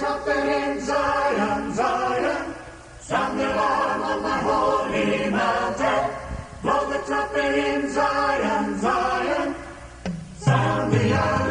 trumpet in Zion, Zion. Sound the alarm on the holy mountain. Blow the trumpet in Zion, Zion. Sound the alarm.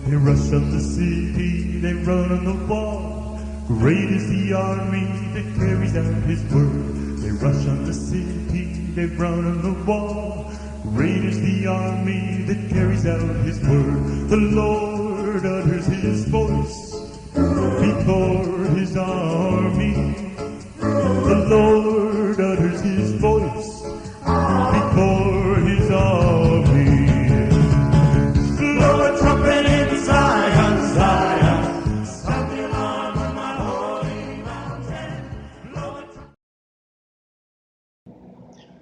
They rush on the city, they run on the wall. Great is the army that carries out his word. They rush on the city, they run on the wall. Great is the army that carries out his word. The Lord utters his voice before his army. The Lord utters his voice before his army. Blow a trumpet in Zion, Zion. Sound the alarm on my holy mountain. Blow a trumpet.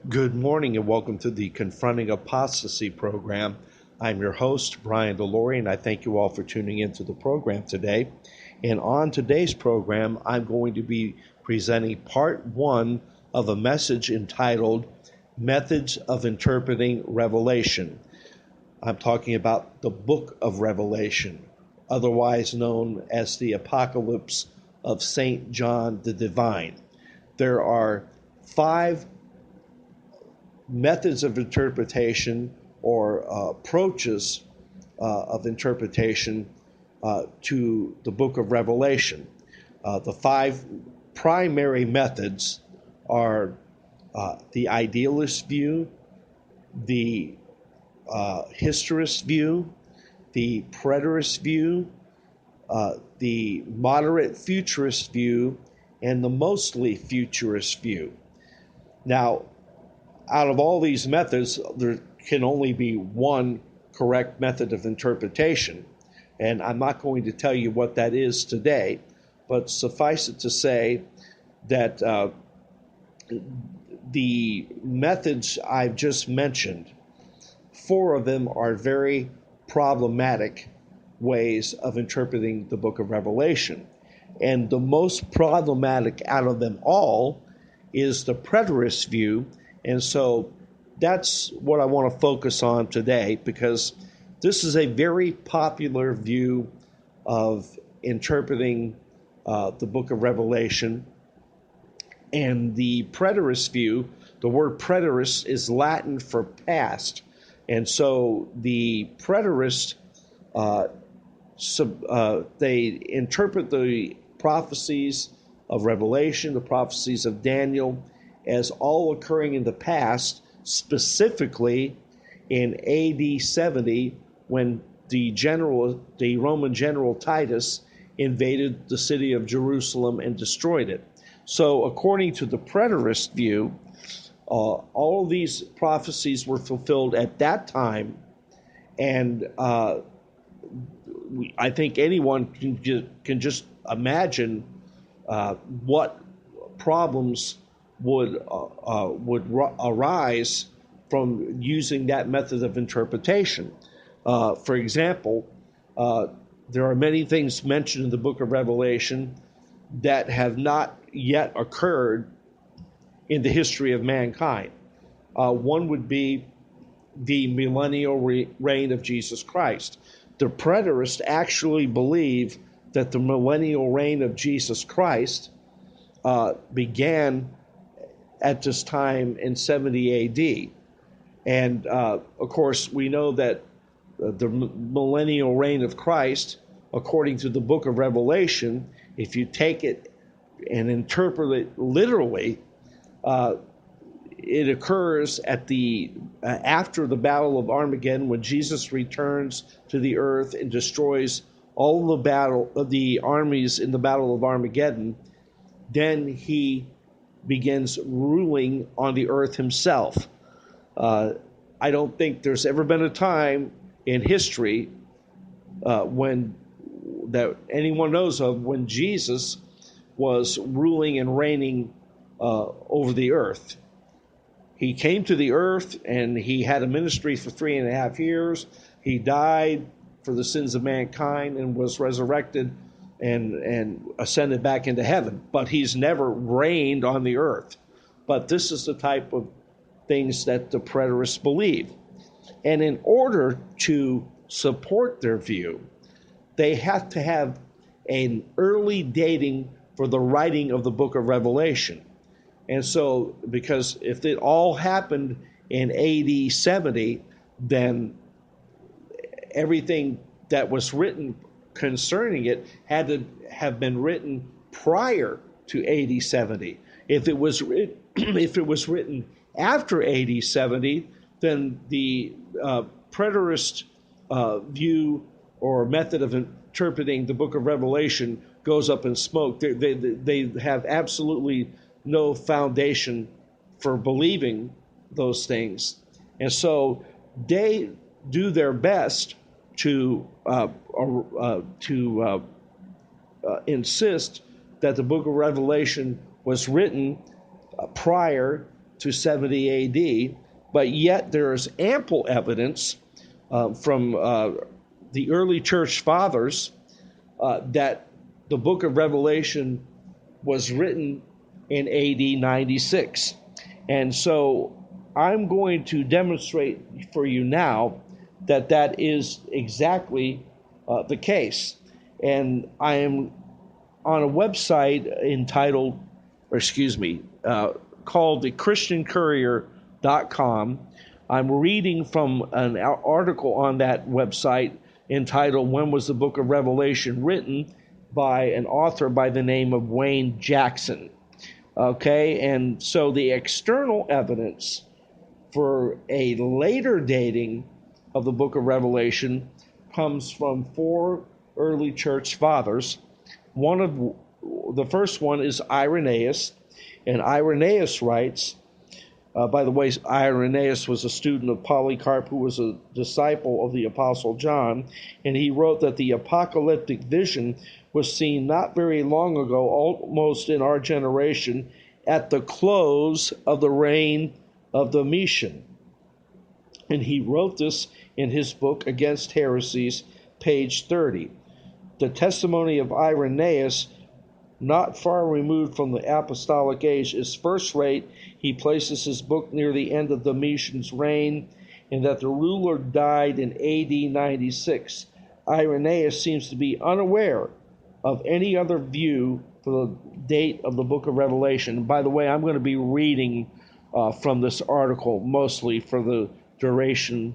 Good morning and welcome to the Confronting Apostasy program. I'm your host, Brian Delory, and I thank you all for tuning into the program today. And on today's program, I'm going to be presenting part one of a message entitled Methods of Interpreting Revelation. I'm talking about the book of Revelation, otherwise known as the Apocalypse of St. John the Divine. There are 5 methods of interpretation or approaches of interpretation to the book of Revelation. The 5 primary methods are the idealist view, the historist view, the preterist view, the moderate futurist view, and the mostly futurist view. Now, out of all these methods, there can only be one correct method of interpretation, and I'm not going to tell you what that is today, but suffice it to say that the methods I've just mentioned, 4 of them are very problematic ways of interpreting the book of Revelation. And the most problematic out of them all is the preterist view. And so that's what I want to focus on today, because this is a very popular view of interpreting the book of Revelation. And the preterist view, the word preterist is Latin for past. And so the preterists, they interpret the prophecies of Revelation, the prophecies of Daniel, as all occurring in the past, specifically in AD 70, when the Roman general Titus invaded the city of Jerusalem and destroyed it. So according to the preterist view, all of these prophecies were fulfilled at that time, and I think anyone can just imagine what problems would arise from using that method of interpretation. For example, there are many things mentioned in the book of Revelation that have not yet occurred in the history of mankind. One would be the millennial reign of Jesus Christ. The preterists actually believe that the millennial reign of Jesus Christ began at this time in 70 AD. And of course, we know that the millennial reign of Christ, according to the book of Revelation, if you take it and interpret it literally, it occurs at after the Battle of Armageddon, when Jesus returns to the earth and destroys all the armies in the Battle of Armageddon. Then he begins ruling on the earth himself. I don't think there's ever been a time in history when that anyone knows of when Jesus was ruling and reigning over the earth. he came to the earth and he had a ministry for 3.5 years. He died for the sins of mankind and was resurrected and ascended back into heaven. But he's never reigned on the earth. But this is the type of things that the preterists believe. And in order to support their view, they have to have an early dating for the writing of the book of Revelation. And so, because if it all happened in AD 70, then everything that was written concerning it had to have been written prior to AD 70. If it was written after AD 70, then the preterist view or method of interpreting the book of Revelation goes up in smoke. They have absolutely no foundation for believing those things. And so they do their best to insist that the book of Revelation was written prior to 70 AD, but yet there is ample evidence from the early church fathers that the book of Revelation was written in AD 96. And so I'm going to demonstrate for you now that that is exactly the case. And I am on a website called thechristiancourier.com. I'm reading from an article on that website entitled "When Was the Book of Revelation Written?" by an author by the name of Wayne Jackson. Okay, and so the external evidence for a later dating of the book of Revelation comes from 4 early church fathers. The first one is Irenaeus, and Irenaeus writes, by the way, Irenaeus was a student of Polycarp, who was a disciple of the Apostle John, and he wrote that the apocalyptic vision was seen not very long ago, almost in our generation, at the close of the reign of Domitian. And he wrote this in his book Against Heresies, page 30. The testimony of Irenaeus, not far removed from the apostolic age, is first rate. He places his book near the end of Domitian's reign, and that the ruler died in AD 96. Irenaeus seems to be unaware of any other view for the date of the book of Revelation. And by the way, I'm going to be reading from this article mostly for the duration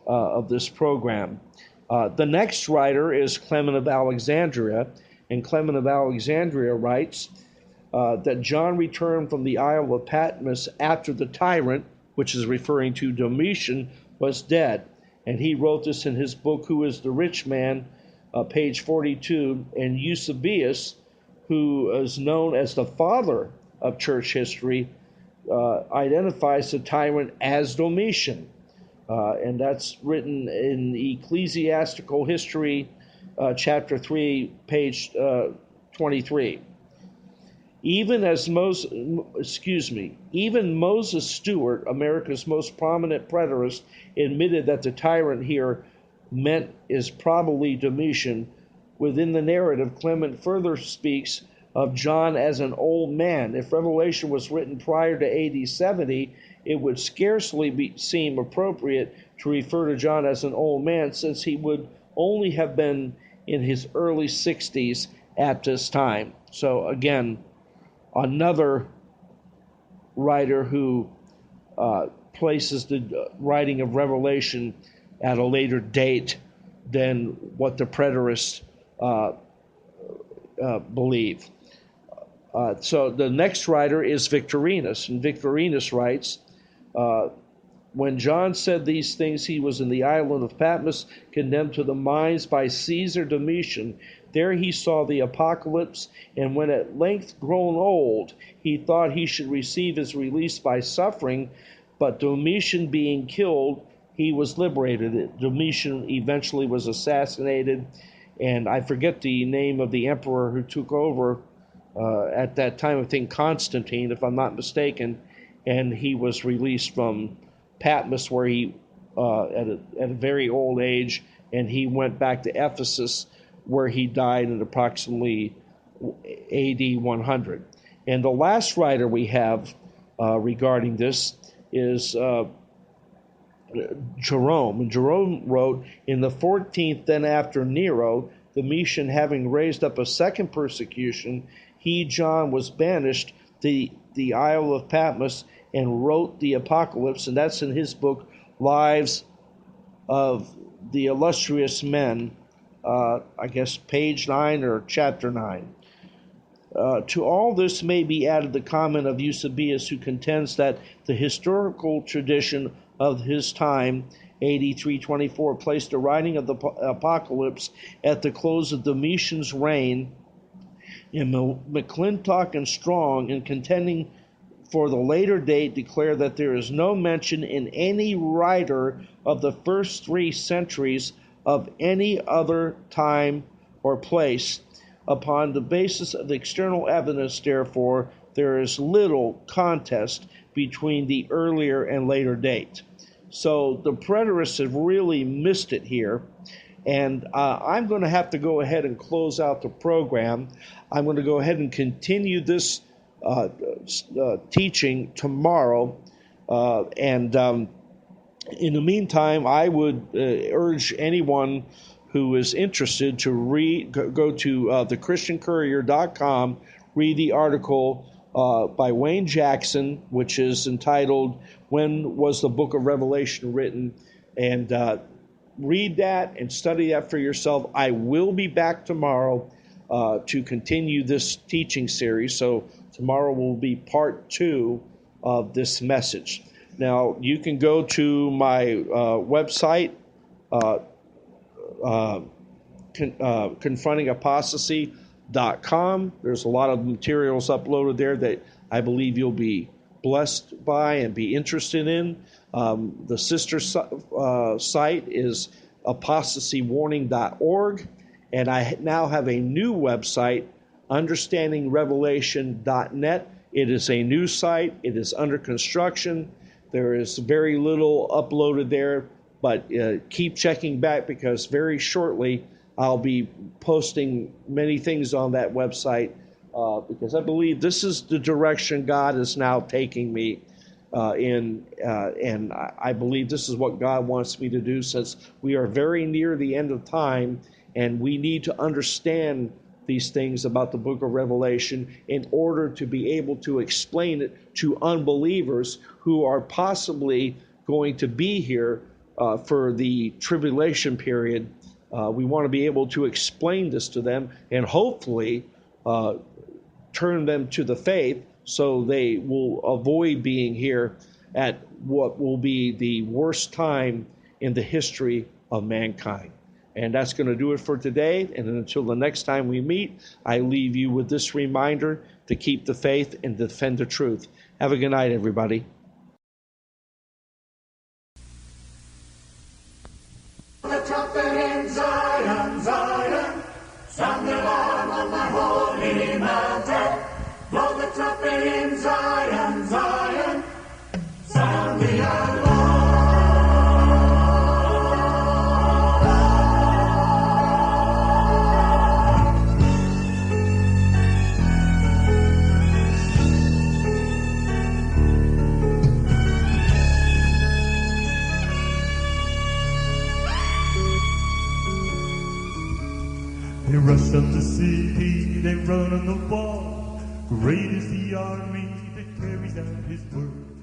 of this program. The next writer is Clement of Alexandria, and Clement of Alexandria writes that John returned from the Isle of Patmos after the tyrant, which is referring to Domitian, was dead. And he wrote this in his book, Who is the Rich Man, page 42. And Eusebius, who is known as the father of church history, identifies the tyrant as Domitian. And that's written in Ecclesiastical History, chapter 3, page 23. Even Moses Stewart, America's most prominent preterist, admitted that the tyrant here meant is probably Domitian. Within the narrative, Clement further speaks of John as an old man. If Revelation was written prior to AD 70, it would scarcely seem appropriate to refer to John as an old man, since he would only have been in his early 60s at this time. So again, another writer who places the writing of Revelation at a later date than what the preterists believe. So the next writer is Victorinus, and Victorinus writes, when John said these things, he was in the island of Patmos, condemned to the mines by Caesar Domitian. There he saw the apocalypse, and when at length grown old, he thought he should receive his release by suffering, but Domitian being killed, he was liberated. Domitian eventually was assassinated, and I forget the name of the emperor who took over at that time. I think Constantine, if I'm not mistaken, and he was released from Patmos, where he at a very old age, and he went back to Ephesus, where he died in approximately AD 100. And the last writer we have regarding this is Jerome. And Jerome wrote, in the 14th, then after Nero, Domitian having raised up a second persecution, he, John, was banished to the Isle of Patmos and wrote the Apocalypse, and that's in his book, Lives of the Illustrious Men, I guess page 9 or chapter 9. To all this may be added the comment of Eusebius, who contends that the historical tradition of his time, AD 324, placed the writing of the Apocalypse at the close of Domitian's reign, and McClintock and Strong, in contending for the later date, declare that there is no mention in any writer of the first 3 centuries of any other time or place. Upon the basis of the external evidence, therefore, there is little contest between the earlier and later date. So the preterists have really missed it here. And I'm going to have to go ahead and close out the program. I'm going to go ahead and continue this teaching tomorrow. In the meantime, I would urge anyone who is interested to go to thechristiancourier.com, read the article by Wayne Jackson, which is entitled, When Was the Book of Revelation Written? And read that and study that for yourself. I will be back tomorrow to continue this teaching series. So tomorrow will be part 2 of this message. Now, you can go to my website, confrontingapostasy.com. There's a lot of materials uploaded there that I believe you'll be blessed by and be interested in. The sister site is apostasywarning.org, and I now have a new website, understandingrevelation.net. It is a new site. It is under construction. There is very little uploaded there, but keep checking back, because very shortly I'll be posting many things on that website, because I believe this is the direction God is now taking me in, and I believe this is what God wants me to do, since we are very near the end of time, and we need to understand these things about the book of Revelation in order to be able to explain it to unbelievers who are possibly going to be here for the tribulation period. We want to be able to explain this to them and hopefully turn them to the faith, so they will avoid being here at what will be the worst time in the history of mankind. And that's going to do it for today. And until the next time we meet, I leave you with this reminder to keep the faith and defend the truth. Have a good night, everybody. The trumpet in Zion, Zion, sound the alarm on the holy mountain. Blow the trumpet in Zion, Zion, sound the alarm. They rush on the city, they run on the wall. Great is the army that carries out his word.